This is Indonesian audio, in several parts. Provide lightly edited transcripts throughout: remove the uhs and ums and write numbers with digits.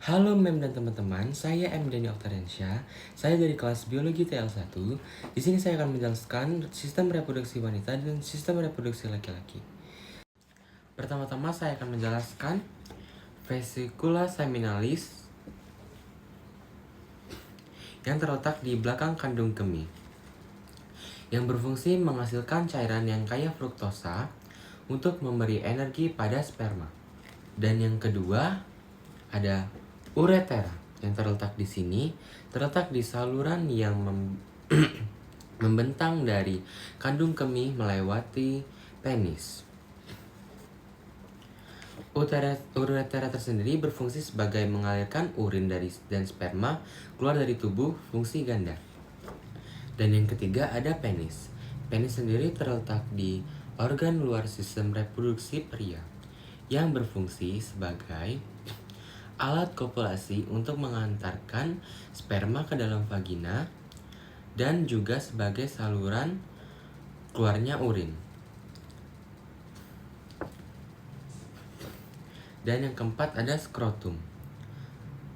Halo Mem dan teman-teman, saya M. Dani Oktariansyah. Saya dari kelas Biologi TL1. Di sini saya akan menjelaskan sistem reproduksi wanita dan sistem reproduksi laki-laki. Pertama-tama saya akan menjelaskan vesicula seminalis yang terletak di belakang kandung kemih, yang berfungsi menghasilkan cairan yang kaya fruktosa untuk memberi energi pada sperma. Dan yang kedua ada uretera yang terletak di sini, terletak di saluran yang membentang dari kandung kemih melewati penis. Uretera tersendiri berfungsi sebagai mengalirkan urin dan sperma keluar dari tubuh, fungsi ganda. Dan yang ketiga ada penis. Penis sendiri terletak di organ luar sistem reproduksi pria yang berfungsi sebagai alat kopulasi untuk mengantarkan sperma ke dalam vagina dan juga sebagai saluran keluarnya urin. Dan yang keempat ada skrotum.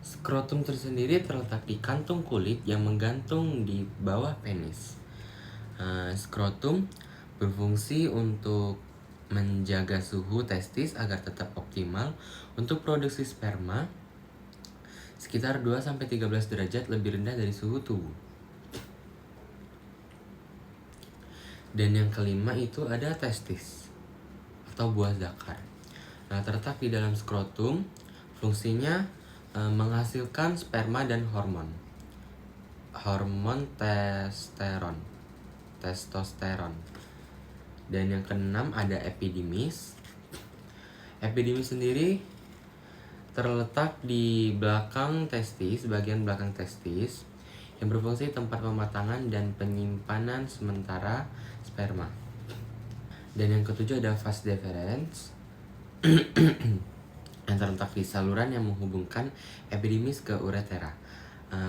Skrotum tersendiri terletak di kantung kulit yang menggantung di bawah penis. Skrotum berfungsi untuk menjaga suhu testis agar tetap optimal untuk produksi sperma sekitar 2-13 derajat lebih rendah dari suhu tubuh. Dan yang kelima itu ada testis atau buah zakar. Nah, terletak di dalam skrotum, fungsinya menghasilkan sperma dan hormon testosteron. Dan yang keenam ada epidimis. Epidimis sendiri terletak di belakang testis, bagian belakang testis, yang berfungsi tempat pematangan dan penyimpanan sementara sperma. Dan yang ketujuh ada vas deferens yang terletak di saluran yang menghubungkan epidimis ke uretera.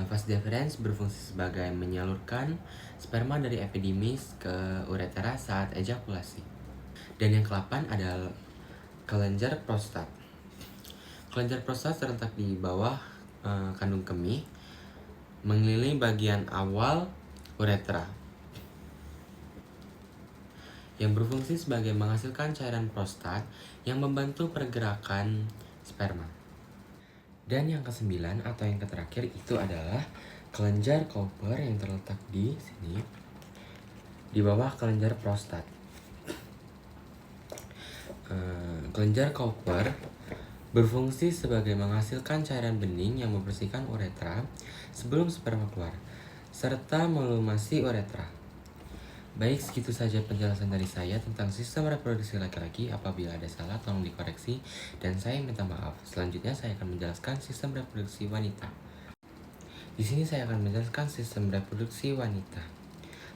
Vas deferens berfungsi sebagai menyalurkan sperma dari epidimis ke uretera saat ejakulasi. Dan yang ke-8 ada kelenjar prostat. Kelenjar prostat terletak di bawah kandung kemih, mengelilingi bagian awal uretera, yang berfungsi sebagai menghasilkan cairan prostat yang membantu pergerakan sperma. Dan yang ke-9 atau yang terakhir itu adalah kelenjar Cowper yang terletak di sini, di bawah kelenjar prostat. Kelenjar Cowper berfungsi sebagai menghasilkan cairan bening yang membersihkan uretra sebelum sperma keluar, serta melumasi uretra. Baik, segitu saja penjelasan dari saya tentang sistem reproduksi laki-laki. Apabila ada salah, tolong dikoreksi, dan saya minta maaf. Selanjutnya, saya akan menjelaskan sistem reproduksi wanita. Di sini saya akan menjelaskan sistem reproduksi wanita.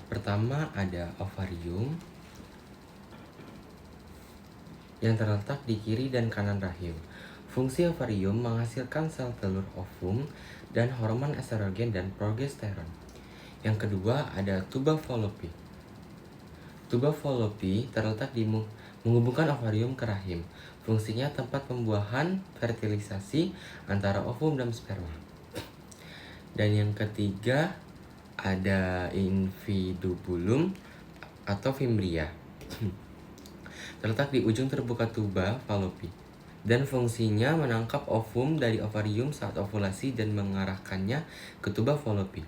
Pertama, ada ovarium yang terletak di kiri dan kanan rahim. Fungsi ovarium menghasilkan sel telur ovum dan hormon estrogen dan progesteron. Yang kedua, ada tuba fallopi. Tuba fallopi terletak di menghubungkan ovarium ke rahim. Fungsinya tempat pembuahan fertilisasi antara ovum dan sperma. Dan yang ketiga ada infundibulum atau fimbria. Terletak di ujung terbuka tuba fallopi dan fungsinya menangkap ovum dari ovarium saat ovulasi dan mengarahkannya ke tuba fallopi.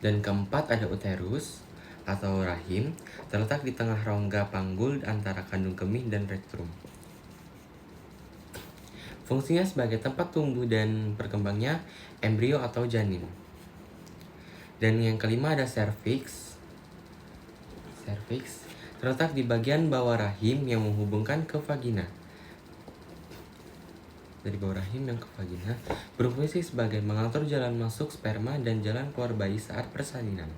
Dan keempat ada uterus atau rahim, terletak di tengah rongga panggul antara kandung kemih dan rektum. Fungsinya sebagai tempat tumbuh dan berkembangnya embrio atau janin. Dan yang kelima ada serviks. Serviks terletak di bagian bawah rahim yang menghubungkan ke vagina. Dari bawah rahim yang ke vagina berfungsi sebagai mengatur jalan masuk sperma dan jalan keluar bayi saat persalinan.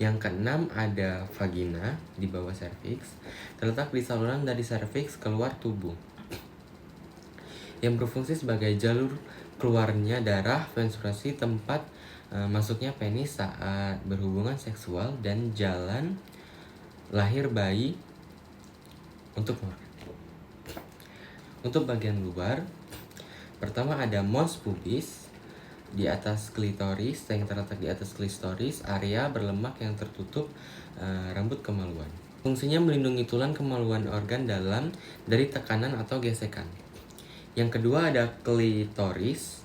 Yang keenam ada vagina di bawah serviks, terletak di saluran dari serviks keluar tubuh, yang berfungsi sebagai jalur keluarnya darah, menstruasi, tempat masuknya penis saat berhubungan seksual, dan jalan lahir bayi untuk bagian luar, Pertama ada mons pubis, di atas klitoris, yang terletak di atas klitoris, area berlemak yang tertutup rambut kemaluan. Fungsinya melindungi tulang kemaluan organ dalam dari tekanan atau gesekan. Yang kedua ada klitoris.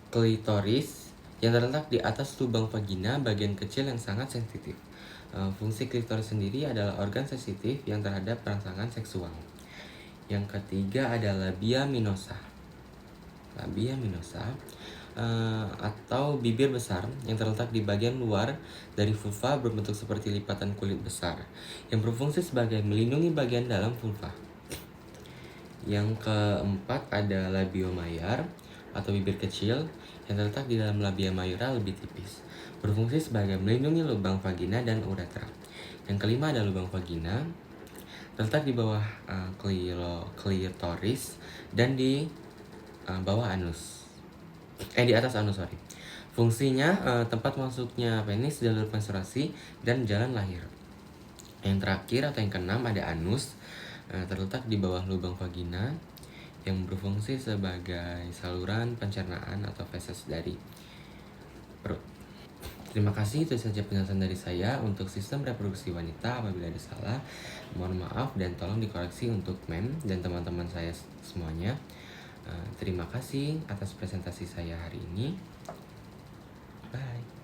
Klitoris yang terletak di atas lubang vagina, bagian kecil yang sangat sensitif. Fungsi klitoris sendiri adalah organ sensitif yang terhadap rangsangan seksual. Yang ketiga ada labia minosa. Labia minosa atau bibir besar yang terletak di bagian luar dari vulva, berbentuk seperti lipatan kulit besar yang berfungsi sebagai melindungi bagian dalam vulva. Yang keempat ada labiomayar atau bibir kecil yang terletak di dalam labia mayora lebih tipis, berfungsi sebagai melindungi lubang vagina dan uretra. Yang kelima ada lubang vagina, terletak di bawah klitoris dan di bawah anus. Di atas anus, sorry. Fungsinya tempat masuknya penis, jalur menstruasi, dan jalan lahir. Yang terakhir atau yang keenam ada anus, terletak di bawah lubang vagina yang berfungsi sebagai saluran pencernaan atau feses dari perut. Terima kasih, itu saja penjelasan dari saya untuk sistem reproduksi wanita. Apabila ada salah, mohon maaf dan tolong dikoreksi untuk mem dan teman-teman saya semuanya. Terima kasih atas presentasi saya hari ini. Bye.